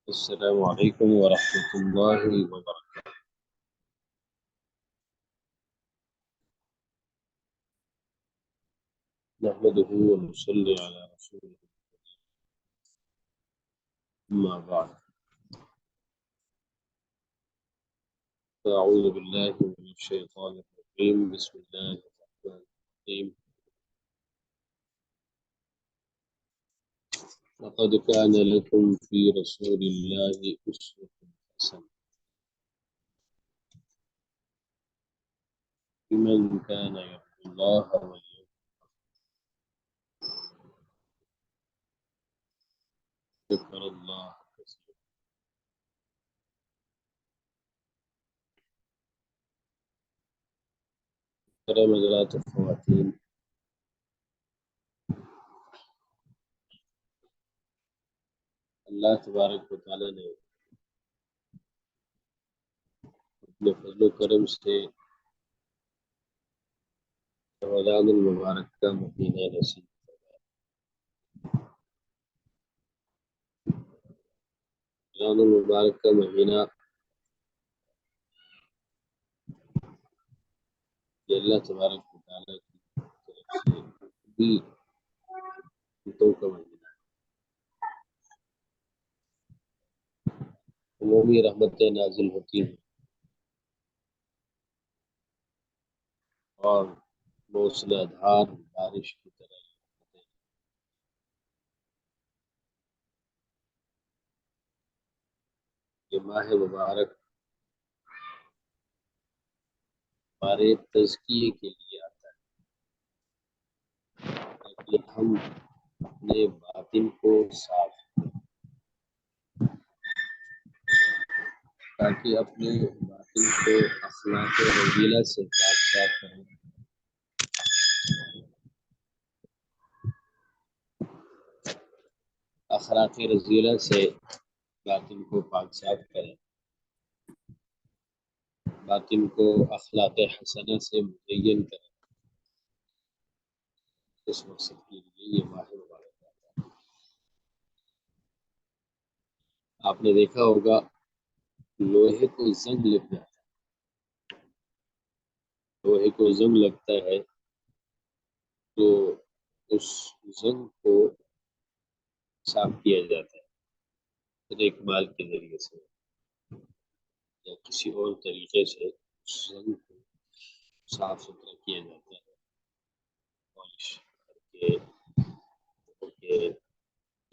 السلام علیکم ورحمۃ اللہ وبرکاتہ۔ نحمده ونصلي على رسوله أما بعد، أعوذ بالله من الشيطان الرجيم، بسم الله الرحمن الرحيم۔ لقد كان لكم في رسول الله أسوة حسنة لمن كان يرجو الله واليوم ذكر الله كثيرا۔ محترم حضرات و خواتین، اللہ تبارک و تعالیٰ نے اپنے فضل و کرم سے رمضان المبارک کا مہینہ نصیب فرمایا۔ رمضان المبارک کا مہینہ یہ اللہ تبارک و تعالیٰ کی طرف سے بھی رحمتوں کا مہینہ ہے۔ عمومی رحمتیں نازل ہوتی ہیں اور موسلا دھار بارش کی طرح یہ ماہ مبارک ہمارے تزکیے کے لیے آتا ہے تاکہ ہم اپنے باطن کو صاف تاکہ اپنے باطن کو اخلاق رذیلہ سے پاک صاف کریں، اخلاق رذیلہ سے باطن کو پاک صاف کریں، باطن کو اخلاق حسنہ سے مزین کریں۔ اس مقصد کے لیے یہ ماہ مبارک آتا ہے۔ آپ نے دیکھا ہوگا لوہے کو زنگ لگ جاتا ہے، لوہے کو زنگ لگتا ہے تو اس زنگ کو صاف کیا جاتا ہے، ریک مال کے ذریعے سے یا کسی اور طریقے سے اس زنگ کو صاف ستھرا کیا جاتا ہے، پالش کر کے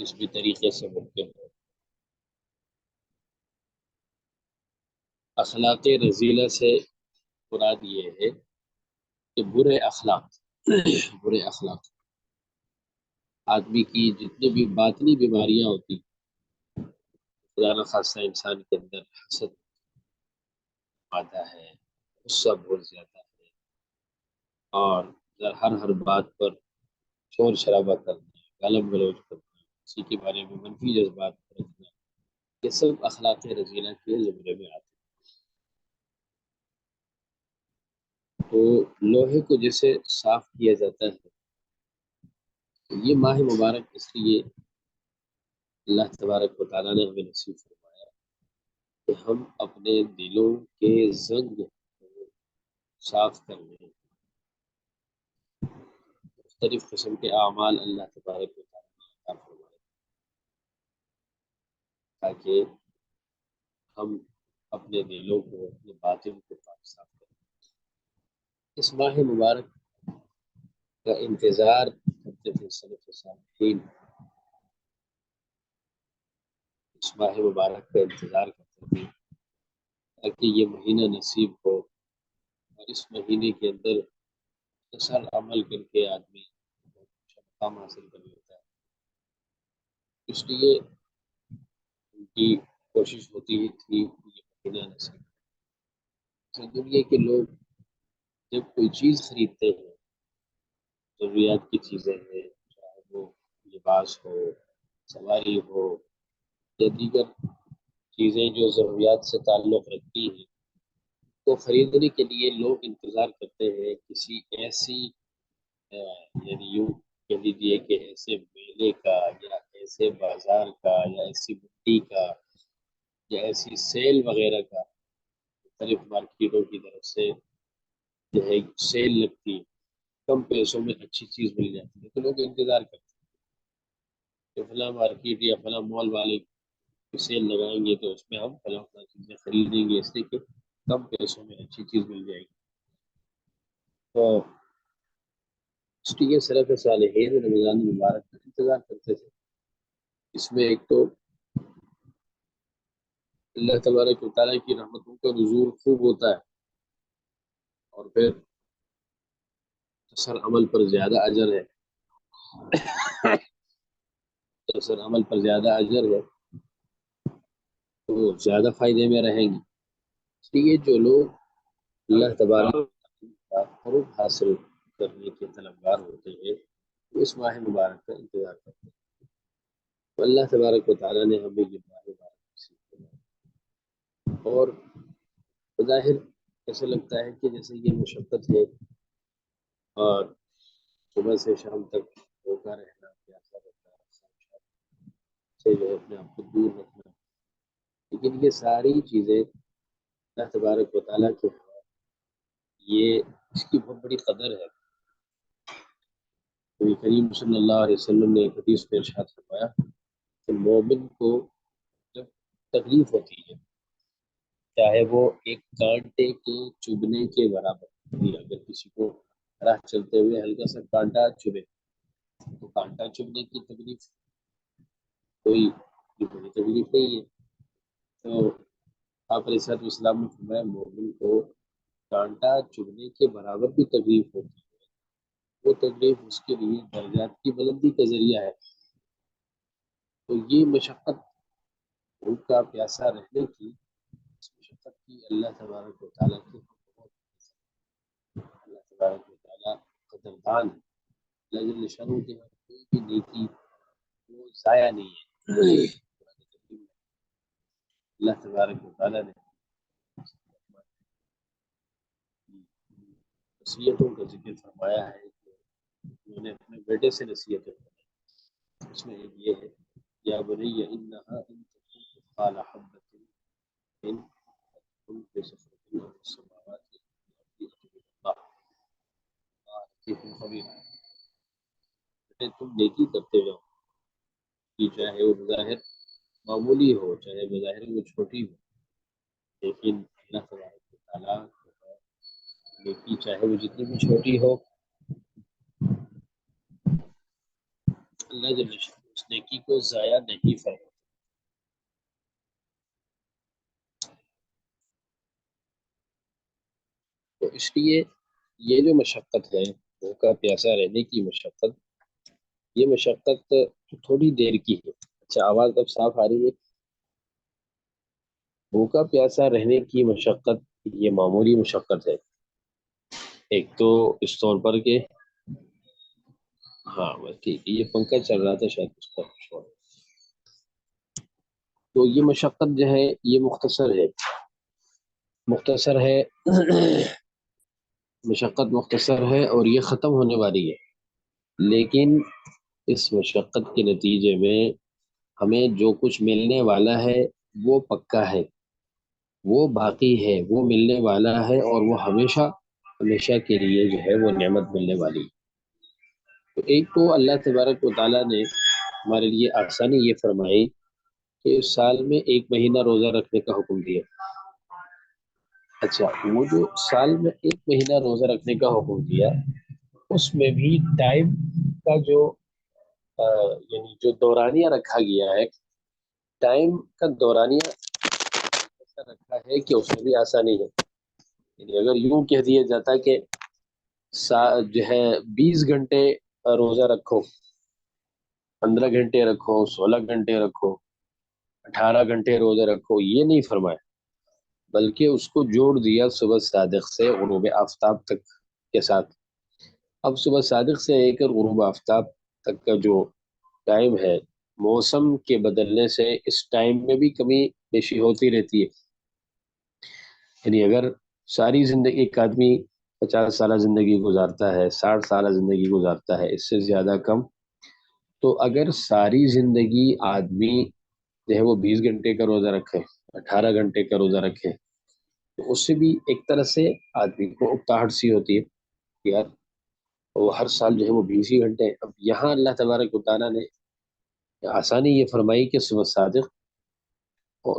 جس بھی طریقے سے ممکن ہو۔ اخلاق رذیلہ سے مراد یہ ہے کہ برے اخلاق آدمی کی جتنی بھی باطنی بیماریاں ہوتی، خدا نخواستہ انسان کے اندر حسد آتا ہے، غصہ بہت زیادہ ہے، اور ہر بات پر شور شرابہ کرنا، گالم گلوچ کرنا، کسی کے بارے میں منفی جذبات رکھنا، یہ سب اخلاق رذیلہ کے زمرے میں آتے ہیں۔ تو لوہے کو جیسے صاف کیا جاتا ہے، یہ ماہ مبارک اس لیے اللہ تبارک و تعالیٰ نے ہمیں نصیب فرمایا کہ ہم اپنے دلوں کے زنگ کو صاف کرنے، مختلف قسم کے اعمال اللہ تبارک و تعالیٰ نے عطا فرمائے تاکہ ہم اپنے دلوں کو، اپنے باطن کو پاک صاف کریں۔ اس ماہ مبارک کا انتظار کرتے تھے سلف صالحین، اس ماہ مبارک کا انتظار کرتے تھے تاکہ یہ مہینہ نصیب ہو، اور اس مہینے کے اندر اصل عمل کر کے آدمی بہت اچھا مقام حاصل کر لیتا ہے۔ اس لیے ان کی کوشش ہوتی تھی کہ یہ مہینہ نصیب ہو۔ دنیا کے لوگ جب کوئی چیز خریدتے ہیں، ضروریات کی چیزیں ہیں، چاہے وہ لباس ہو، سواری ہو، یا دیگر چیزیں جو ضروریات سے تعلق رکھتی ہیں، تو خریدنے کے لیے لوگ انتظار کرتے ہیں کسی ایسی یعنی یوں کہہ لیجیے کہ ایسے میلے کا یا ایسے بازار کا یا ایسی منڈی کا یا ایسی سیل وغیرہ کا، مختلف مارکیٹوں کی طرف سے جو ہے سیل لگتی ہے، کم پیسوں میں اچھی چیز مل جاتی ہے، تو لوگ انتظار کرتے ہیں کہ فلاں مارکیٹ یا فلاں مال والے سیل لگائیں گے تو اس میں ہم فلاں فلاں چیزیں خریدیں گے، اس لیے کہ کم پیسوں میں اچھی چیز مل جائے گی۔ تو اس لیے سلف صالحین رمضان المبارک کا انتظار کرتے تھے۔ اس میں ایک تو اللہ تبارک و تعالیٰ کی رحمتوں کا نزول خوب ہوتا ہے، اور پھر اثر عمل پر زیادہ اجر ہے، اثر عمل پر زیادہ اجر ہے تو زیادہ فائدے میں رہیں گے۔ اس لیے جو لوگ اللہ تبارک و تعالیٰ کا قرب حاصل کرنے کے طلبگار ہوتے ہیں وہ اس ماہ مبارک کا انتظار کرتے ہیں۔ تو اللہ تبارک و تعالیٰ نے ہمیں یہ ماہ مبارک نصیب فرمایا، اور بظاہر ایسا لگتا ہے کہ جیسے یہ مشقت ہے اور صبح سے شام تک روکا رہنا، پیاسا رہنا، سے جو ہے اپنے آپ کو دور رکھنا، لیکن یہ ساری چیزیں اللہ تبارک و تعالیٰ کے ہاں یہ اس کی بہت بڑی قدر ہے۔ نبی کریم صلی اللہ علیہ وسلم نے ایک حدیث میں ارشاد فرمایا کہ مومن کو جب تکلیف ہوتی ہے، چاہے وہ ایک کانٹے کے چبھنے کے برابر بھی، اگر کسی کو راہ چلتے ہوئے ہلکا سا کانٹا چبھے تو کانٹا چبھنے کی تکلیف کوئی بڑی تکلیف نہیں ہے، تو آپ علیہ الصلوۃ والسلام نے فرمایا مومن کو کانٹا چبھنے کے برابر بھی تکلیف ہوتی ہے، وہ تکلیف اس کے لیے درجات کی بلندی کا ذریعہ ہے۔ تو یہ مشقت ان کا پیاسا رہنے کی، اس مشقت کی اللہ تبارک و تعالیٰ کی بہت، اللہ تبارک و تعالیٰ قدردان ہے۔ اللہ جل شانہ کے ہاں کوئی بھی نیکی وہ ضائع نہیں ہے۔ اللہ تبارک و تعالیٰ نے نصیحتوں کا ذکر فرمایا ہے کہ انہوں نے اپنے بیٹے سے نصیحتیں فرمائی، اس میں ایک یہ ہے یا بنی انہا ان تکن مثقال حبۃ من خردل فی السماوات والارض اللہ لطیف خبیر۔ بیٹے تم نیکی کرتے جاؤ کہ چاہے وہ بظاہر معمولی ہو، چاہے بظاہر وہ چھوٹی ہو، لیکن اللہ تبارک و تعالیٰ نیکی چاہے وہ جتنی بھی چھوٹی ہو، اللہ جل شانہ اس نیکی کو ضائع نہیں فرماتا۔ تو اس لیے یہ جو مشقت ہے بھوکا پیاسا رہنے کی مشقت، یہ مشقت تھوڑی دیر کی ہے۔ اچھا آواز اب صاف آ رہی ہے؟ بھوکا پیاسا رہنے کی مشقت یہ معمولی مشقت ہے، ایک تو اس طور پر کہ ہاں بس ٹھیک ہے، یہ پنکھا چل رہا تھا شاید اس کا شور۔ تو یہ مشقت جو ہے یہ مختصر ہے مشقت مختصر ہے اور یہ ختم ہونے والی ہے، لیکن اس مشقت کے نتیجے میں ہمیں جو کچھ ملنے والا ہے وہ پکا ہے، وہ باقی ہے، وہ ملنے والا ہے، اور وہ ہمیشہ ہمیشہ کے لیے جو ہے وہ نعمت ملنے والی ہے۔ تو ایک تو اللہ تبارک و تعالیٰ نے ہمارے لیے آسانی یہ فرمائی کہ اس سال میں ایک مہینہ روزہ رکھنے کا حکم دیا۔ اچھا وہ جو سال میں ایک مہینہ روزہ رکھنے کا حکم دیا، اس میں بھی ٹائم کا جو یعنی جو دورانیہ رکھا گیا ہے، ٹائم کا دورانیہ ایسا رکھا ہے کہ اس میں بھی آسانی ہے۔ یعنی اگر یوں کہہ دیا جاتا کہ جو ہے 20 گھنٹے روزہ رکھو، 15 گھنٹے رکھو، 16 گھنٹے رکھو، 18 گھنٹے روزہ رکھو، یہ نہیں فرمایا، بلکہ اس کو جوڑ دیا صبح صادق سے غروب آفتاب تک کے ساتھ۔ اب صبح صادق سے لے کر غروب آفتاب تک کا جو ٹائم ہے، موسم کے بدلنے سے اس ٹائم میں بھی کمی بیشی ہوتی رہتی ہے۔ یعنی اگر ساری زندگی ایک آدمی 50 سالہ زندگی گزارتا ہے، 60 سالہ زندگی گزارتا ہے، اس سے زیادہ کم. تو اگر ساری زندگی آدمی جو ہے وہ 20 گھنٹے کا روزہ رکھے، 18 گھنٹے کا روزہ رکھے، تو اس سے بھی ایک طرح سے آدمی کو اکتاہٹ سی ہوتی ہے کہ یار وہ ہر سال جو ہے وہ 20 ہی گھنٹے. اب یہاں اللہ تبارک و تعالیٰ نے آسانی یہ فرمائی کہ صبح صادق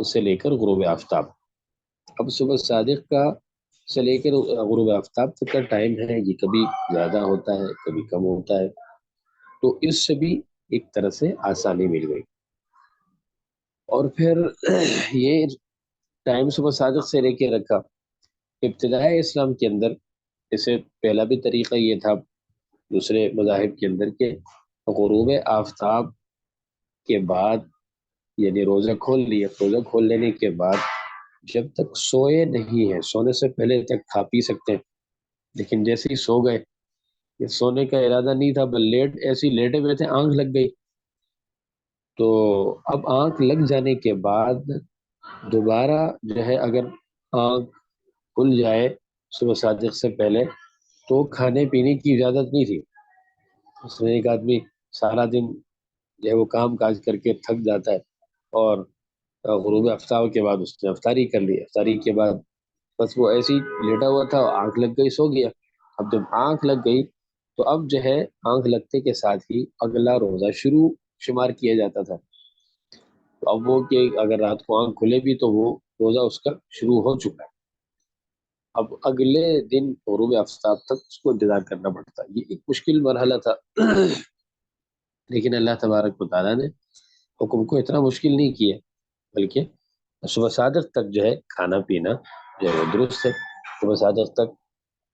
سے لے کر غروب آفتاب. اب صبح صادق کا سے لے کر غروب آفتاب تک کا ٹائم ہے، یہ کبھی زیادہ ہوتا ہے کبھی کم ہوتا ہے، تو اس سے بھی ایک طرح سے آسانی مل گئی. اور پھر یہ ٹائم صبح صادق سے لے کے رکھا ابتدائے اسلام کے اندر. اسے پہلا بھی طریقہ یہ تھا دوسرے مذاہب کے اندر کہ غروب آفتاب کے بعد، یعنی روزہ کھول لیا، روزہ کھول لینے کے بعد جب تک سوئے نہیں ہیں، سونے سے پہلے تک کھا پی سکتے ہیں، لیکن جیسے ہی سو گئے، یہ سونے کا ارادہ نہیں تھا بل ایسی لیٹے ہوئے تھے، آنکھ لگ گئی. تو اب آنکھ لگ جانے کے بعد دوبارہ جو ہے اگر آنکھ کھل جائے صبح صادق سے پہلے تو کھانے پینے کی اجازت نہیں تھی. اس میں ایک آدمی سارا دن جو ہے وہ کام کاج کر کے تھک جاتا ہے، اور غروب آفتاب کے بعد اس نے افطاری کر لی، افطاری کے بعد بس وہ ایسی لیٹا ہوا تھا، آنکھ لگ گئی، سو گیا. اب جب آنکھ لگ گئی تو اب جو ہے آنکھ لگتے کے ساتھ ہی اگلا روزہ شروع شمار کیا جاتا تھا. تو اب وہ کہ اگر رات کو آنکھ کھلے بھی تو وہ روزہ اس کا شروع ہو چکا ہے. اب اگلے دن غروب آفتاب تک اس کو انتظار کرنا پڑتا. یہ ایک مشکل مرحلہ تھا لیکن اللہ تبارک و تعالیٰ نے حکم کو اتنا مشکل نہیں کیا، بلکہ صبح صادق تک جو ہے کھانا پینا جو ہے وہ درست ہے. صبح صادق تک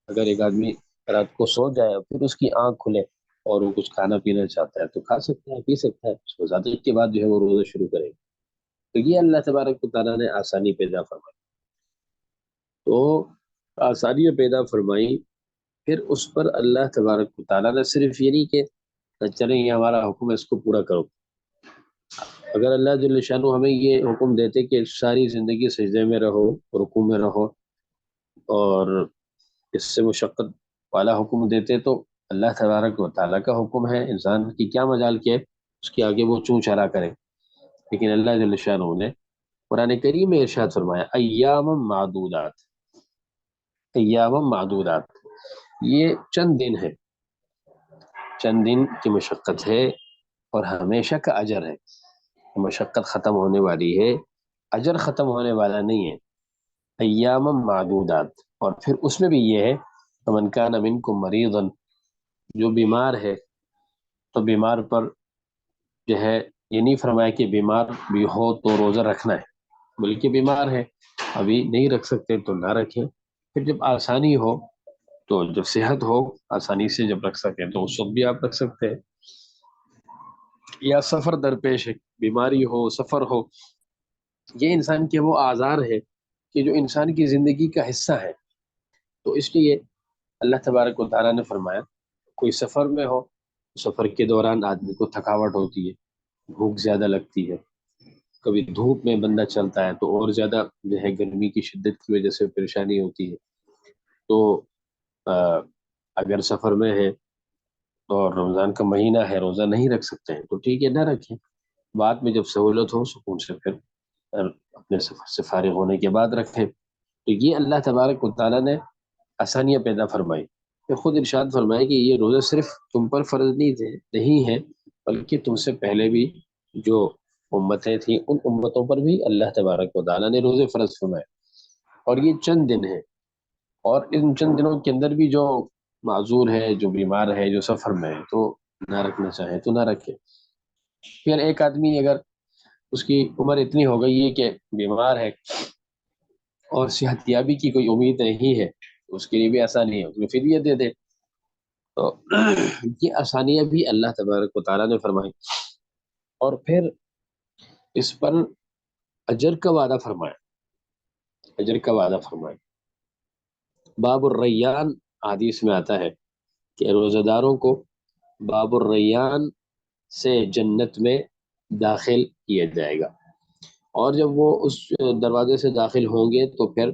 اگر ایک آدمی رات کو سو جائے اور پھر اس کی آنکھ کھلے اور وہ کچھ کھانا پینا چاہتا ہے تو کھا سکتا ہے، پی سکتا ہے. صبح صادق کے بعد جو ہے وہ روزہ شروع کرے گا. تو یہ اللہ تبارک و تعالیٰ نے آسانی پیدا فرمائی. تو آسانیاں پیدا فرمائی، پھر اس پر اللہ تبارک و تعالیٰ نے صرف یہ نہیں کہ چلیں یہ ہمارا حکم ہے اس کو پورا کرو. اگر اللہ جل شانہ ہمیں یہ حکم دیتے کہ ساری زندگی سجدے میں رہو، رکوع میں رہو، اور اس سے مشقت والا حکم دیتے تو اللہ تبارک و تعالیٰ کا حکم ہے، انسان کی کیا مجال کہ اس کے آگے وہ چوں چرا کرے. لیکن اللہ جل شانہ نے قرآن کریم میں ارشاد فرمایا ایام معدودات، ایام معدودات، یہ چند دن ہے، چند دن کی مشقت ہے اور ہمیشہ کا اجر ہے. مشقت ختم ہونے والی ہے، اجر ختم ہونے والا نہیں ہے. ایام معدودات، اور پھر اس میں بھی یہ ہے فمن کان منکم مریضا، جو بیمار ہے تو بیمار پر جو ہے یہ نہیں فرمایا کہ بیمار بھی ہو تو روزہ رکھنا ہے، بلکہ بیمار ہے ابھی نہیں رکھ سکتے تو نہ رکھیں. پھر جب آسانی ہو تو جب صحت ہو آسانی سے جب رکھ سکیں تو اس وقت بھی آپ رکھ سکتے ہیں. یا سفر درپیش ہے، بیماری ہو، سفر ہو، یہ انسان کے وہ آزار ہے کہ جو انسان کی زندگی کا حصہ ہے. تو اس لیے اللہ تبارک و تعالیٰ نے فرمایا کوئی سفر میں ہو، سفر کے دوران آدمی کو تھکاوٹ ہوتی ہے، بھوک زیادہ لگتی ہے، کبھی دھوپ میں بندہ چلتا ہے تو اور زیادہ جو ہے گرمی کی شدت کی وجہ سے پریشانی ہوتی ہے. تو اگر سفر میں ہے اور رمضان کا مہینہ ہے، روزہ نہیں رکھ سکتے ہیں تو ٹھیک ہے نہ رکھیں، بعد میں جب سہولت ہو سکون سے پھر اپنے سفر سے فارغ ہونے کے بعد رکھیں. تو یہ اللہ تبارک و تعالیٰ نے آسانیاں پیدا فرمائی. پھر خود ارشاد فرمائے کہ یہ روزہ صرف تم پر فرض نہیں ہے بلکہ تم سے پہلے بھی جو امتیں تھیں ان امتوں پر بھی اللہ تبارک و تعالیٰ نے روزے فرض فرمائے. اور یہ چند دن ہیں، اور ان چند دنوں کے اندر بھی جو معذور ہے، جو بیمار ہے، جو سفر میں ہے تو نہ رکھنا چاہے تو نہ رکھے. پھر ایک آدمی اگر اس کی عمر اتنی ہو گئی ہے کہ بیمار ہے اور صحت یابی کی کوئی امید نہیں ہے تو اس کے لیے بھی آسانی ہے، اس میں فدیہ دے دے. تو یہ آسانیاں بھی اللہ تبارک و تعالیٰ نے فرمائی. اور پھر اس پر اجر کا وعدہ فرمایا، اجر کا وعدہ فرمایا. باب الریان حدیث میں آتا ہے کہ روزہ داروں کو باب الریان سے جنت میں داخل کیا جائے گا، اور جب وہ اس دروازے سے داخل ہوں گے تو پھر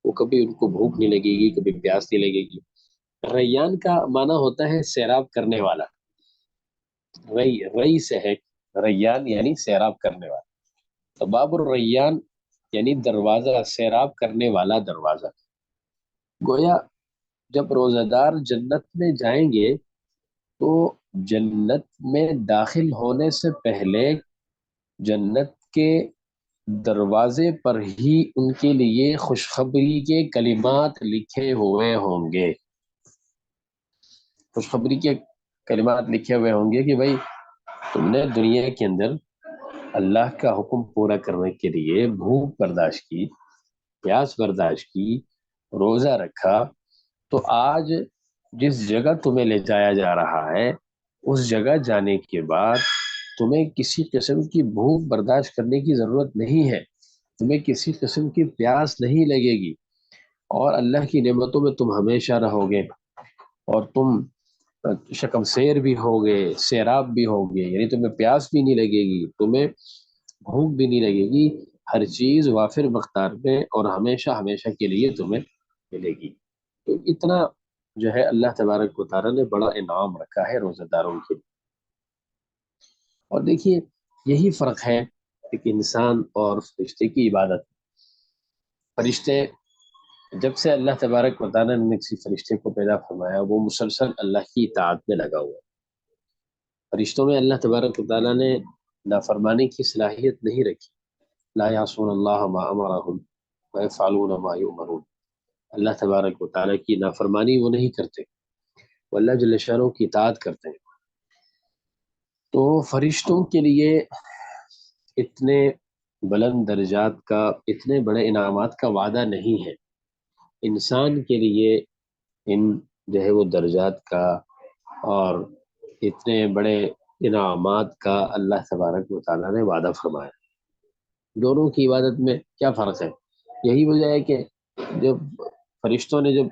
وہ کبھی ان کو بھوک نہیں لگے گی، کبھی پیاس نہیں لگے گی، ریان کا معنی ہوتا ہے سیراب کرنے والا. رئی سے ہے ریان یعنی سیراب کرنے والا. تو باب الریان یعنی دروازہ، سیراب کرنے والا دروازہ. گویا جب روزہ دار جنت میں جائیں گے تو جنت میں داخل ہونے سے پہلے جنت کے دروازے پر ہی ان کے لیے خوشخبری کے کلمات لکھے ہوئے ہوں گے. خوشخبری کے کلمات لکھے ہوئے ہوں گے کہ بھائی تم نے دنیا کے اندر اللہ کا حکم پورا کرنے کے لیے بھوک برداشت کی، پیاس برداشت کی، روزہ رکھا، تو آج جس جگہ تمہیں لے جایا جا رہا ہے اس جگہ جانے کے بعد تمہیں کسی قسم کی بھوک برداشت کرنے کی ضرورت نہیں ہے، تمہیں کسی قسم کی پیاس نہیں لگے گی، اور اللہ کی نعمتوں میں تم ہمیشہ رہو گے، اور تم شکم سیر بھی ہوگے، سیراب بھی ہوگے، یعنی تمہیں پیاس بھی نہیں لگے گی، تمہیں بھوک بھی نہیں لگے گی، ہر چیز وافر مقدار میں اور ہمیشہ ہمیشہ کے لیے تمہیں ملے گی. تو اتنا جو ہے اللہ تبارک و تعالیٰ نے بڑا انعام رکھا ہے روزہ داروں کے لیے. اور دیکھیے یہی فرق ہے ایک انسان اور فرشتے کی عبادت. فرشتے جب سے اللہ تبارک و تعالیٰ نے کسی فرشتے کو پیدا فرمایا وہ مسلسل اللہ کی اطاعت میں لگا ہوا ہے. فرشتوں میں اللہ تبارک و تعالیٰ نے نافرمانی کی صلاحیت نہیں رکھی. لا یعصون اللہ ما امرهم ویفعلون ما یؤمرون. اللہ تبارک و تعالیٰ کی نافرمانی وہ نہیں کرتے، وہ اللہ جل شانہ کی اطاعت کرتے ہیں. تو فرشتوں کے لیے اتنے بلند درجات کا، اتنے بڑے انعامات کا وعدہ نہیں ہے. انسان کے لیے ان جو ہے وہ درجات کا اور اتنے بڑے انعامات کا اللہ تبارک و تعالیٰ نے وعدہ فرمایا. دونوں کی عبادت میں کیا فرق ہے؟ یہی وجہ ہے کہ جب فرشتوں نے جب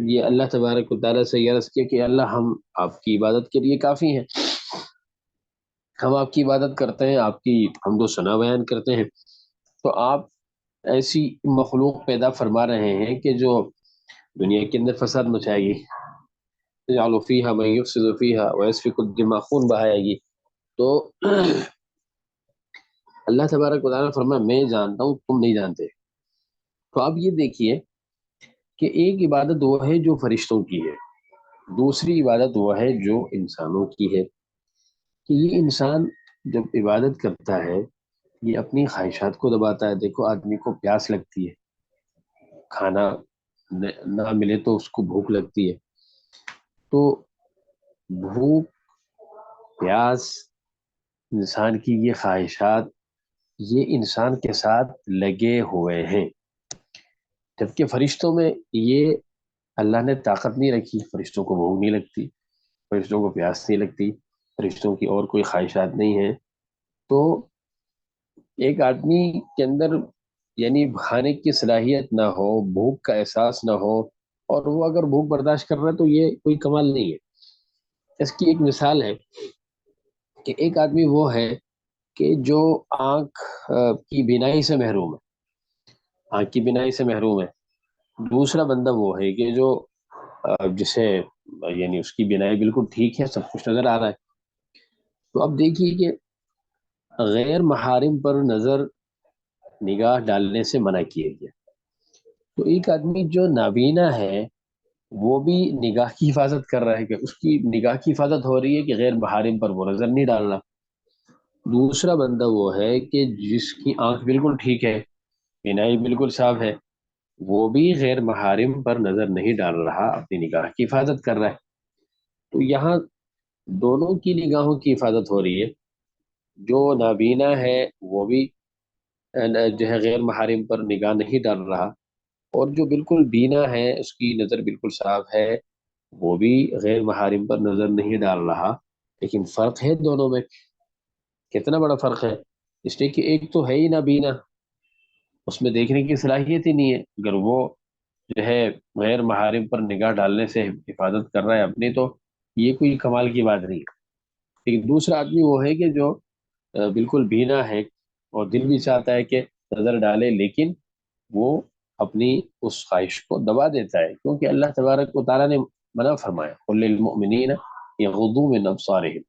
یہ اللہ تبارک و تعالیٰ سے یہ عرض کیا کہ اللہ ہم آپ کی عبادت کے لیے کافی ہیں، ہم آپ کی عبادت کرتے ہیں، آپ کی حمد و ثنا بیان کرتے ہیں، تو آپ ایسی مخلوق پیدا فرما رہے ہیں کہ جو دنیا کے اندر فساد مچائے گی، یجعل فیہا من یفسد فیہا ویسفک الدماء، خون بہائے گی. تو اللہ تبارک و تعالیٰ فرمایا میں جانتا ہوں تم نہیں جانتے. تو آپ یہ دیکھیے کہ ایک عبادت وہ ہے جو فرشتوں کی ہے، دوسری عبادت وہ ہے جو انسانوں کی ہے. کہ یہ انسان جب عبادت کرتا ہے یہ اپنی خواہشات کو دباتا ہے. دیکھو آدمی کو پیاس لگتی ہے، کھانا نہ ملے تو اس کو بھوک لگتی ہے. تو بھوک، پیاس، انسان کی یہ خواہشات یہ انسان کے ساتھ لگے ہوئے ہیں. جبکہ فرشتوں میں یہ اللہ نے طاقت نہیں رکھی. فرشتوں کو بھوک نہیں لگتی، فرشتوں کو پیاس نہیں لگتی، فرشتوں کی اور کوئی خواہشات نہیں ہیں. تو ایک آدمی کے اندر یعنی کھانے کی صلاحیت نہ ہو، بھوک کا احساس نہ ہو، اور وہ اگر بھوک برداشت کر رہا ہے تو یہ کوئی کمال نہیں ہے. اس کی ایک مثال ہے کہ ایک آدمی وہ ہے کہ جو آنکھ کی بینائی سے محروم ہے، آنکھ کی بینائی سے محروم ہے. دوسرا بندہ وہ ہے کہ جو جسے یعنی اس کی بینائی بالکل ٹھیک ہے، سب کچھ نظر آ رہا ہے. تو اب دیکھیے کہ غیر محارم پر نگاہ ڈالنے سے منع کیا گیا. تو ایک آدمی جو نابینا ہے وہ بھی نگاہ کی حفاظت کر رہا ہے کہ اس کی نگاہ کی حفاظت ہو رہی ہے کہ غیر محارم پر وہ نظر نہیں ڈالنا. دوسرا بندہ وہ ہے کہ جس کی آنکھ بالکل ٹھیک ہے، بینائی بالکل صاف ہے، وہ بھی غیر محارم پر نظر نہیں ڈال رہا، اپنی نگاہ کی حفاظت کر رہا ہے. تو یہاں دونوں کی نگاہوں کی حفاظت ہو رہی ہے. جو نابینا ہے وہ بھی جو ہے غیر محارم پر نگاہ نہیں ڈال رہا، اور جو بالکل بینا ہے اس کی نظر بالکل صاف ہے وہ بھی غیر محارم پر نظر نہیں ڈال رہا. لیکن فرق ہے دونوں میں، کتنا بڑا فرق ہے. اس لیے کہ ایک تو ہے ہی نابینا، اس میں دیکھنے کی صلاحیت ہی نہیں ہے. اگر وہ جو ہے غیر محارم پر نگاہ ڈالنے سے حفاظت کر رہا ہے اپنی، تو یہ کوئی کمال کی بات نہیں. لیکن دوسرا آدمی وہ ہے کہ جو بالکل بینا ہے اور دل بھی چاہتا ہے کہ نظر ڈالے، لیکن وہ اپنی اس خواہش کو دبا دیتا ہے، کیونکہ اللہ تبارک و تعالیٰ نے منع فرمایا قل للمؤمنین یغضوا من ابصارہم،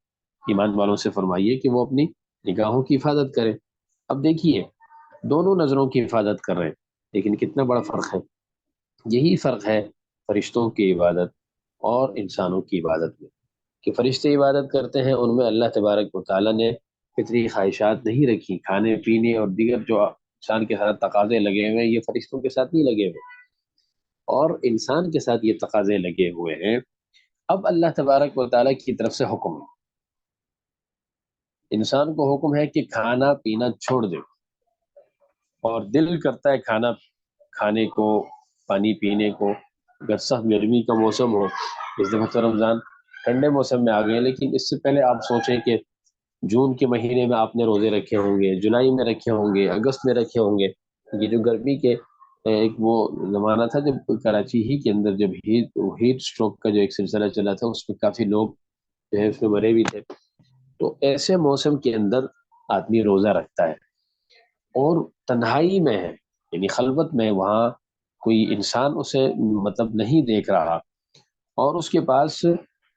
ایمان والوں سے فرمائیے کہ وہ اپنی نگاہوں کی حفاظت کریں۔ اب دیکھیے دونوں نظروں کی حفاظت کر رہے ہیں، لیکن کتنا بڑا فرق ہے۔ یہی فرق ہے فرشتوں کی عبادت اور انسانوں کی عبادت میں، کہ فرشتے عبادت کرتے ہیں ان میں اللہ تبارک و تعالیٰ نے فطری خواہشات نہیں رکھی، کھانے پینے اور دیگر جو انسان کے ساتھ تقاضے لگے ہوئے ہیں یہ فرشتوں کے ساتھ نہیں لگے ہوئے، اور انسان کے ساتھ یہ تقاضے لگے ہوئے ہیں۔ اب اللہ تبارک و تعالیٰ کی طرف سے حکم ہے، انسان کو حکم ہے کہ کھانا پینا چھوڑ دے، اور دل کرتا ہے کھانا کھانے کو، پانی پینے کو، اگر سخت گرمی کا موسم ہو، اس دفعہ تو رمضان ٹھنڈے موسم میں آ گئے، لیکن اس سے پہلے آپ سوچیں کہ جون کے مہینے میں آپ نے روزے رکھے ہوں گے، جولائی میں رکھے ہوں گے، اگست میں رکھے ہوں گے۔ یہ جو گرمی کے ایک وہ زمانہ تھا جب کراچی ہی کے اندر جب ہیٹ سٹروک کا جو ایک سلسلہ چلا تھا، اس میں کافی لوگ جو ہے اس میں مرے بھی تھے۔ تو ایسے موسم کے اندر آدمی روزہ رکھتا ہے اور تنہائی میں ہے، یعنی خلوت میں، وہاں کوئی انسان اسے مطلب نہیں دیکھ رہا، اور اس کے پاس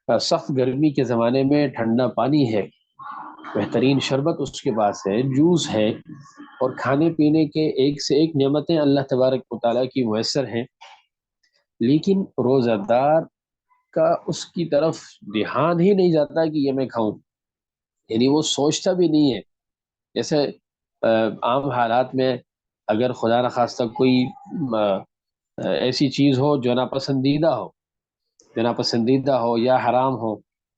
سخت گرمی کے زمانے میں ٹھنڈا پانی ہے، بہترین شربت اس کے پاس ہے، جوس ہے، اور کھانے پینے کے ایک سے ایک نعمتیں اللہ تبارک و تعالیٰ کی میسر ہیں، لیکن روزہ دار کا اس کی طرف دھیان ہی نہیں جاتا کہ یہ میں کھاؤں، یعنی وہ سوچتا بھی نہیں ہے۔ جیسے عام حالات میں اگر خدا نخواستہ کوئی ایسی چیز ہو جو ناپسندیدہ ہو، یا حرام ہو،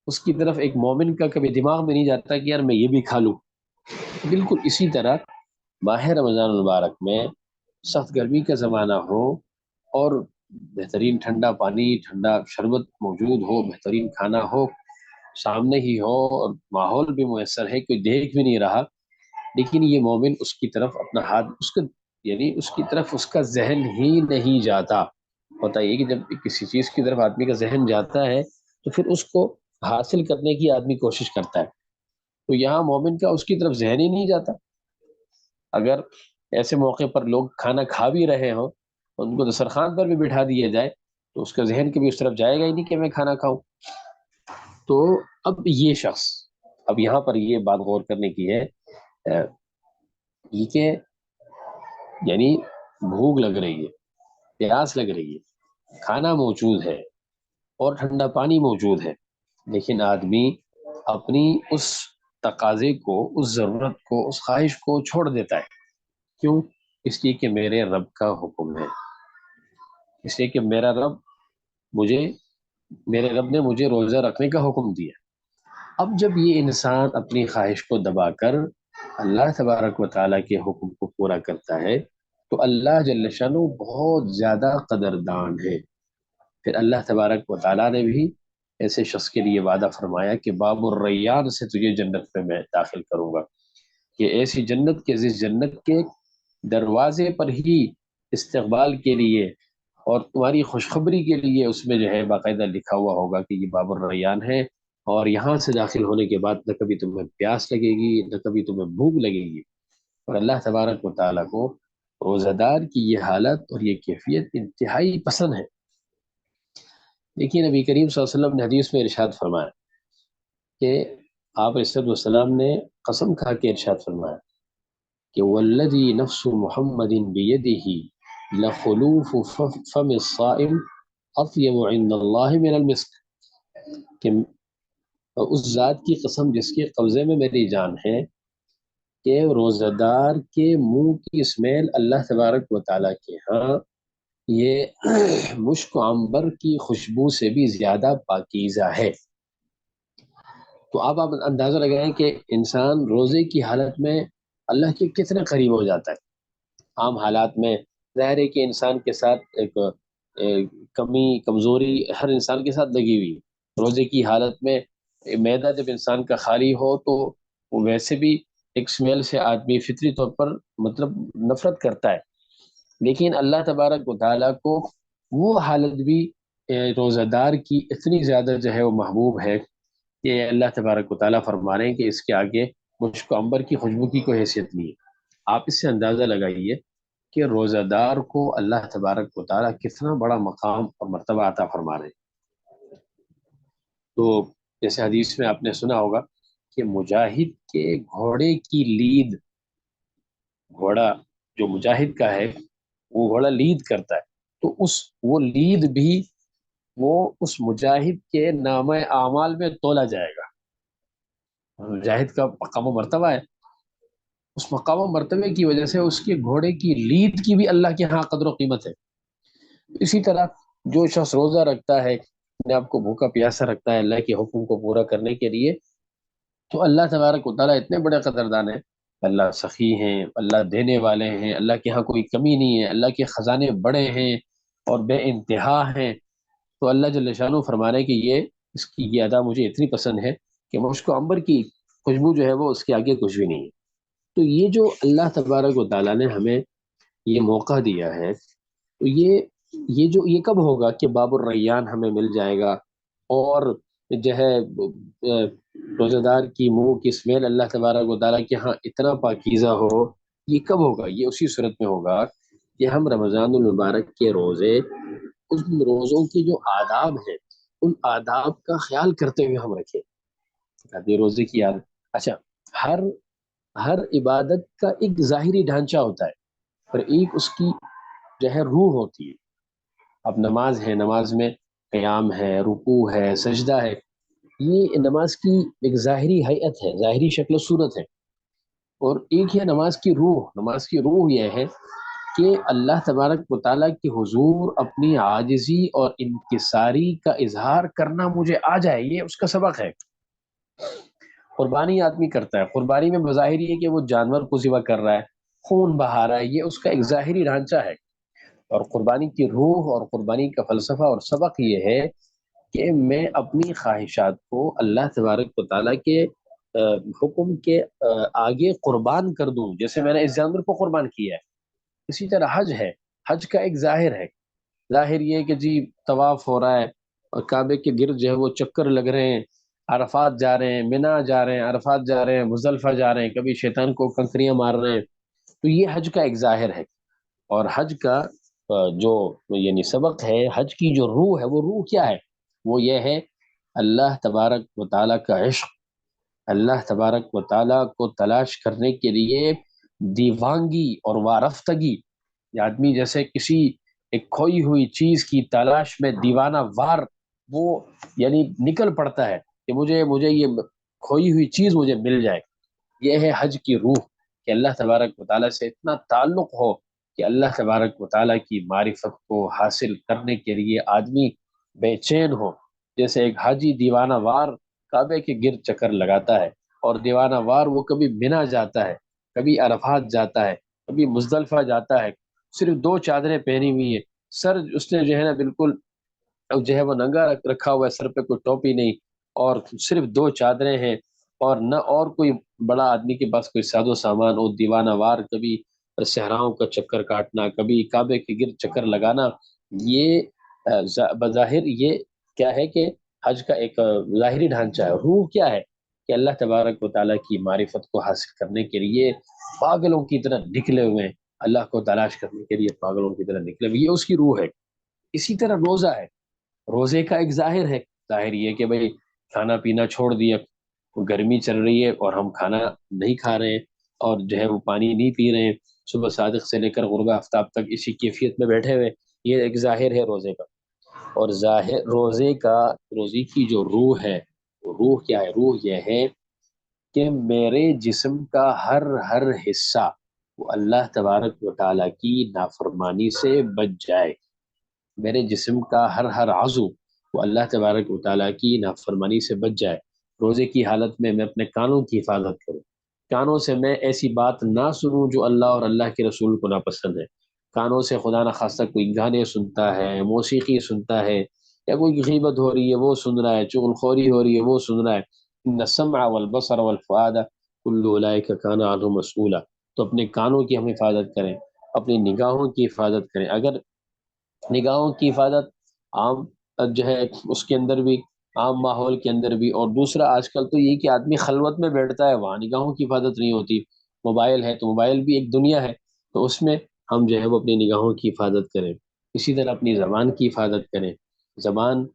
اس کی طرف ایک مومن کا کبھی دماغ میں نہیں جاتا کہ یار میں یہ بھی کھا لوں۔ بالکل اسی طرح ماہ رمضان المبارک میں سخت گرمی کا زمانہ ہو اور بہترین ٹھنڈا پانی، ٹھنڈا شربت موجود ہو، بہترین کھانا ہو، سامنے ہی ہو، اور ماحول بھی میسر ہے، کوئی دیکھ بھی نہیں رہا، لیکن یہ مومن اس کی طرف اپنا ہاتھ یعنی اس کی طرف اس کا ذہن ہی نہیں جاتا۔ ہوتا یہ کہ جب کسی چیز کی طرف آدمی کا ذہن جاتا ہے تو پھر اس کو حاصل کرنے کی آدمی کوشش کرتا ہے، تو یہاں مومن کا اس کی طرف ذہن ہی نہیں جاتا۔ اگر ایسے موقع پر لوگ کھانا کھا بھی رہے ہوں، ان کو دسترخوان پر بھی بٹھا دیا جائے، تو اس کا ذہن کبھی اس طرف جائے گا ہی نہیں کہ میں کھانا کھاؤں۔ تو اب یہ شخص، اب یہاں پر یہ بات غور کرنے کی ہے یہ کہ یعنی بھوک لگ رہی ہے، پیاس لگ رہی ہے، کھانا موجود ہے اور ٹھنڈا پانی موجود ہے، لیکن آدمی اپنی اس تقاضے کو، اس ضرورت کو، اس خواہش کو چھوڑ دیتا ہے۔ کیوں؟ اس لیے کہ میرے رب کا حکم ہے، اس لیے کہ میرے رب نے مجھے روزہ رکھنے کا حکم دیا۔ اب جب یہ انسان اپنی خواہش کو دبا کر اللہ تبارک و تعالیٰ کے حکم کو پورا کرتا ہے تو اللہ جل شانہ بہت زیادہ قدردان ہے۔ پھر اللہ تبارک و تعالیٰ نے بھی ایسے شخص کے لیے وعدہ فرمایا کہ باب الریان سے تجھے جنت میں میں داخل کروں گا، کہ ایسی جنت کے جس جنت کے دروازے پر ہی استقبال کے لیے اور تمہاری خوشخبری کے لیے اس میں جو ہے باقاعدہ لکھا ہوا ہوگا کہ یہ باب الریان ہے، اور یہاں سے داخل ہونے کے بعد نہ کبھی تمہیں پیاس لگے گی، نہ کبھی تمہیں بھوک لگے گی۔ اور اللہ تبارک و تعالیٰ کو روزہ دار کی یہ حالت اور یہ کیفیت انتہائی پسند ہے۔ دیکھیے نبی کریم صلی اللہ علیہ وسلم نے حدیث میں ارشاد فرمایا کہ آپ علیہ السلام نے قسم کھا کے ارشاد فرمایا کہ والذی نفس محمد بیدہ لخلوف فم الصائم اطیب عند اللہ من المسک، کہ اس ذات کی قسم جس کے قبضے میں میری جان ہے کہ روزہ دار کے منہ کی اسمیل اللہ تبارک و تعالیٰ کے ہاں یہ مشک و عنبر کی خوشبو سے بھی زیادہ پاکیزہ ہے۔ تو آپ اندازہ لگائیں کہ انسان روزے کی حالت میں اللہ کے کتنے قریب ہو جاتا ہے۔ عام حالات میں ظاہر ہے کہ انسان کے ساتھ ایک کمی کمزوری ہر انسان کے ساتھ لگی ہوئی، روزے کی حالت میں معدہ جب انسان کا خالی ہو تو ویسے بھی ایک سمیل سے آدمی فطری طور پر مطلب نفرت کرتا ہے، لیکن اللہ تبارک و تعالیٰ کو وہ حالت بھی روزہ دار کی اتنی زیادہ جو ہے وہ محبوب ہے کہ اللہ تبارک و تعالیٰ فرما رہے ہیں کہ اس کے آگے مشک و عنبر کی خوشبو کی کوئی حیثیت نہیں ہے۔ آپ اس سے اندازہ لگائیے کہ روزہ دار کو اللہ تبارک و تعالیٰ کتنا بڑا مقام اور مرتبہ عطا فرما رہے ہیں۔ تو جیسے حدیث میں آپ نے سنا ہوگا کہ مجاہد کے گھوڑے کی لید، گھوڑا جو مجاہد کا ہے وہ گھوڑا لید کرتا ہے، تو وہ لید بھی وہ اس مجاہد کے نام اعمال میں تولا جائے گا۔ مجاہد کا مقام و مرتبہ ہے، اس مقام و مرتبے کی وجہ سے اس کے گھوڑے کی لید کی بھی اللہ کے ہاں قدر و قیمت ہے۔ اسی طرح جو شخص روزہ رکھتا ہے، اپنے آپ کو بھوکا پیاسا رکھتا ہے اللہ کے حکم کو پورا کرنے کے لیے، تو اللہ تبارک و تعالیٰ اتنے بڑے قدردان ہیں، اللہ سخی ہیں، اللہ دینے والے ہیں، اللہ کے ہاں کوئی کمی نہیں ہے، اللہ کے خزانے بڑے ہیں اور بے انتہا ہیں۔ تو اللہ جل شانہ فرما رہے ہیں کہ اس کی یہ ادا مجھے اتنی پسند ہے کہ مشک و عنبر کی خوشبو جو ہے وہ اس کے آگے کچھ بھی نہیں ہے۔ تو یہ جو اللہ تبارک و تعالیٰ نے ہمیں یہ موقع دیا ہے، تو یہ کب ہوگا کہ باب الریان ہمیں مل جائے گا، اور جو ہے روزہ دار کی منہ کی اسمیل اللہ تبارک و تعالیٰ کے ہاں اتنا پاکیزہ ہو، یہ کب ہوگا؟ یہ اسی صورت میں ہوگا کہ ہم رمضان المبارک کے روزے، ان روزوں کے جو آداب ہیں، ان آداب کا خیال کرتے ہوئے ہم رکھیں۔ آدھی روزے کی عادت، اچھا، ہر ہر عبادت کا ایک ظاہری ڈھانچہ ہوتا ہے اور ایک اس کی جو ہے روح ہوتی ہے۔ اب نماز ہے، نماز میں قیام ہے، رکوع ہے، سجدہ ہے، یہ نماز کی ایک ظاہری حیت ہے، ظاہری شکل و صورت ہے۔ اور ایک ہے نماز کی روح، نماز کی روح یہ ہے کہ اللہ تبارک و تعالیٰ کے حضور اپنی عاجزی اور انکساری کا اظہار کرنا مجھے آ جائے، یہ اس کا سبق ہے۔ قربانی آدمی کرتا ہے، قربانی میں بظاہر یہ کہ وہ جانور کو ذبح کر رہا ہے، خون بہا رہا ہے، یہ اس کا ایک ظاہری ڈھانچہ ہے۔ اور قربانی کی روح اور قربانی کا فلسفہ اور سبق یہ ہے کہ میں اپنی خواہشات کو اللہ تبارک و تعالیٰ کے حکم کے آگے قربان کر دوں، جیسے میں نے اس جانور کو قربان کیا ہے۔ اسی طرح حج ہے، حج کا ایک ظاہر ہے، ظاہر یہ کہ جی طواف ہو رہا ہے اور کعبے کے گرد جو ہے وہ چکر لگ رہے ہیں، عرفات جا رہے ہیں، منا جا رہے ہیں، عرفات جا رہے ہیں، مزدلفہ جا رہے ہیں، کبھی شیطان کو کنکریاں مار رہے ہیں، تو یہ حج کا ایک ظاہر ہے۔ اور حج کا جو یعنی سبق ہے، حج کی جو روح ہے، وہ روح کیا ہے؟ وہ یہ ہے اللہ تبارک و تعالیٰ کا عشق، اللہ تبارک و تعالیٰ کو تلاش کرنے کے لیے دیوانگی اور وارفتگی۔ یہ آدمی جیسے کسی ایک کھوئی ہوئی چیز کی تلاش میں دیوانہ وار وہ یعنی نکل پڑتا ہے کہ مجھے یہ کھوئی ہوئی چیز مجھے مل جائے۔ یہ ہے حج کی روح، کہ اللہ تبارک و تعالیٰ سے اتنا تعلق ہو کہ اللہ تبارک و تعالیٰ کی معرفت کو حاصل کرنے کے لیے آدمی بے چین ہو۔ جیسے ایک حاجی دیوانہ وار کعبے کے گرد چکر لگاتا ہے، اور دیوانہ وار وہ کبھی منا جاتا ہے، کبھی عرفات جاتا ہے، کبھی مزدلفہ جاتا ہے، صرف دو چادریں پہنی ہوئی ہیں، سر اس نے جو ہے نا بالکل جو ہے وہ ننگا رکھا ہوا ہے، سر پہ کوئی ٹوپی نہیں، اور صرف دو چادریں ہیں، اور نہ اور کوئی بڑا آدمی کے پاس کوئی ساز و سامان ہو، دیوانہ وار کبھی صحراؤں کا چکر کاٹنا، کبھی کعبے کے گرد چکر لگانا، یہ بظاہر یہ کیا ہے کہ حج کا ایک ظاہری ڈھانچہ ہے۔ روح کیا ہے کہ اللہ تبارک و تعالیٰ کی معرفت کو حاصل کرنے کے لیے پاگلوں کی طرح نکلے ہوئے ہیں، اللہ کو تلاش کرنے کے لیے پاگلوں کی طرح نکلے ہوئے، یہ اس کی روح ہے۔ اسی طرح روزہ ہے، روزے کا ایک ظاہر ہے، ظاہر یہ کہ بھئی کھانا پینا چھوڑ دیا، گرمی چل رہی ہے اور ہم کھانا نہیں کھا رہے ہیں، اور جو ہے وہ پانی نہیں پی رہے ہیں، صبح صادق سے لے کر غروب آفتاب تک اسی کیفیت میں بیٹھے ہوئے، یہ ایک ظاہر ہے روزے کا۔ اور ظاہر روزے کی جو روح ہے، روح کیا ہے؟ روح یہ ہے کہ میرے جسم کا ہر ہر حصہ وہ اللہ تبارک و تعالیٰ کی نافرمانی سے بچ جائے، میرے جسم کا ہر ہر عضو وہ اللہ تبارک و تعالیٰ کی نافرمانی سے بچ جائے۔ روزے کی حالت میں اپنے کانوں کی حفاظت کروں، کانوں سے میں ایسی بات نہ سنوں جو اللہ اور اللہ کے رسول کو ناپسند ہے، کانوں سے خدا نخواستہ کوئی گانے سنتا ہے، موسیقی سنتا ہے، یا کوئی غیبت ہو رہی ہے وہ سن رہا ہے، چغل خوری ہو رہی ہے وہ سن رہا ہے، ان السمع والبصر والفؤاد کل اولئک کان عنہ مسئولا۔ تو اپنے کانوں کی ہم حفاظت کریں، اپنی نگاہوں کی حفاظت کریں۔ اگر نگاہوں کی حفاظت عام جو ہے اس کے اندر بھی، عام ماحول کے اندر بھی، اور دوسرا آج کل تو یہ کہ آدمی خلوت میں بیٹھتا ہے، وہاں نگاہوں کی حفاظت نہیں ہوتی، موبائل ہے تو موبائل بھی ایک دنیا ہے، تو اس میں ہم جو ہے وہ اپنی نگاہوں کی حفاظت کریں، اسی طرح اپنی زبان کی حفاظت کریں. زبان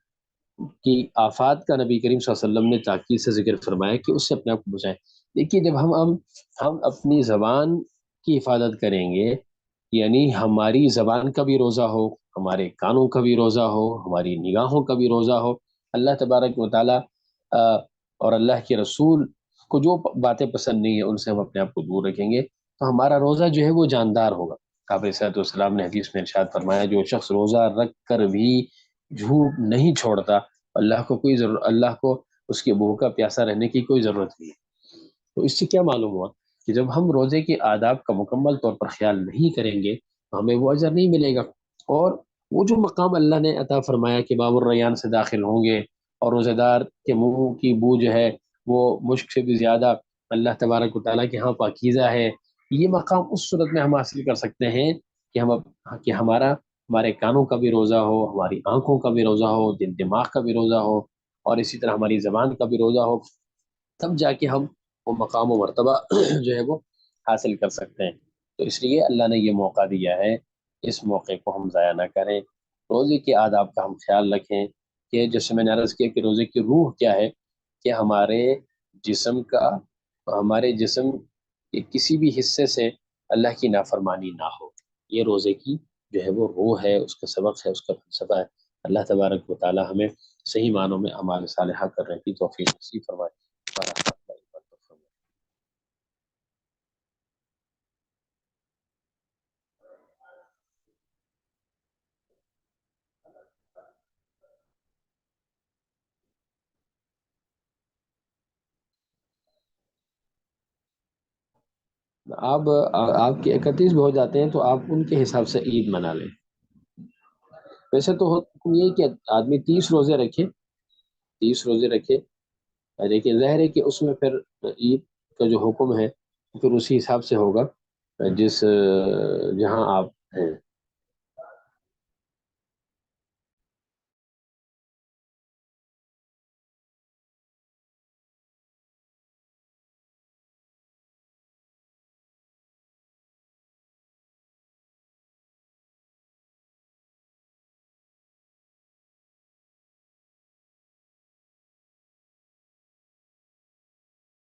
کی آفات کا نبی کریم صلی اللہ علیہ وسلم نے تاکید سے ذکر فرمایا کہ اس سے اپنے آپ کو بچائیں. دیکھیے جب ہم اپنی زبان کی حفاظت کریں گے، یعنی ہماری زبان کا بھی روزہ ہو، ہمارے کانوں کا بھی روزہ ہو، ہماری نگاہوں کا بھی روزہ ہو، اللہ تبارک و تعالیٰ اور اللہ کے رسول کو جو باتیں پسند نہیں ہیں ان سے ہم اپنے آپ کو دور رکھیں گے، تو ہمارا روزہ جو ہے وہ جاندار ہوگا. آپ علیہ الصلوۃ والسلام نے حدیث میں ارشاد فرمایا جو شخص روزہ رکھ کر بھی جھوٹ نہیں چھوڑتا، اللہ کو اس کے بھوکا پیاسا رہنے کی کوئی ضرورت نہیں ہے. تو اس سے کیا معلوم ہوا کہ جب ہم روزے کے آداب کا مکمل طور پر خیال نہیں کریں گے تو ہمیں وہ اجر نہیں ملے گا. اور وہ جو مقام اللہ نے عطا فرمایا کہ باب الریان سے داخل ہوں گے اور روزہ دار کے منہ کی بو جو ہے وہ مشک سے بھی زیادہ اللہ تبارک و تعالیٰ کے ہاں پاکیزہ ہے، یہ مقام اس صورت میں ہم حاصل کر سکتے ہیں کہ ہمارے کانوں کا بھی روزہ ہو، ہماری آنکھوں کا بھی روزہ ہو، دماغ کا بھی روزہ ہو، اور اسی طرح ہماری زبان کا بھی روزہ ہو. تب جا کے ہم وہ مقام و مرتبہ جو ہے وہ حاصل کر سکتے ہیں. تو اس لیے اللہ نے یہ موقع دیا ہے، اس موقع کو ہم ضائع نہ کریں. روزے کے آداب کا ہم خیال رکھیں کہ جیسے میں نے عرض کیا کہ روزے کی روح کیا ہے کہ ہمارے جسم کے کسی بھی حصے سے اللہ کی نافرمانی نہ ہو. یہ روزے کی جو ہے وہ روح ہے، اس کا سبق ہے، اس کا فلسفہ ہے. اللہ تبارک و تعالی ہمیں صحیح معنوں میں اعمال صالحہ کرنے کی توفیق نصیب فرمائے. آپ کے 31 بھی ہو جاتے ہیں تو آپ ان کے حساب سے عید منا لیں. ویسے تو حکم یہ ہے کہ آدمی 30 روزے رکھے، 30 روزے رکھے. لیکن ظاہر ہے کہ اس میں پھر عید کا جو حکم ہے پھر اسی حساب سے ہوگا جہاں آپ ہیں.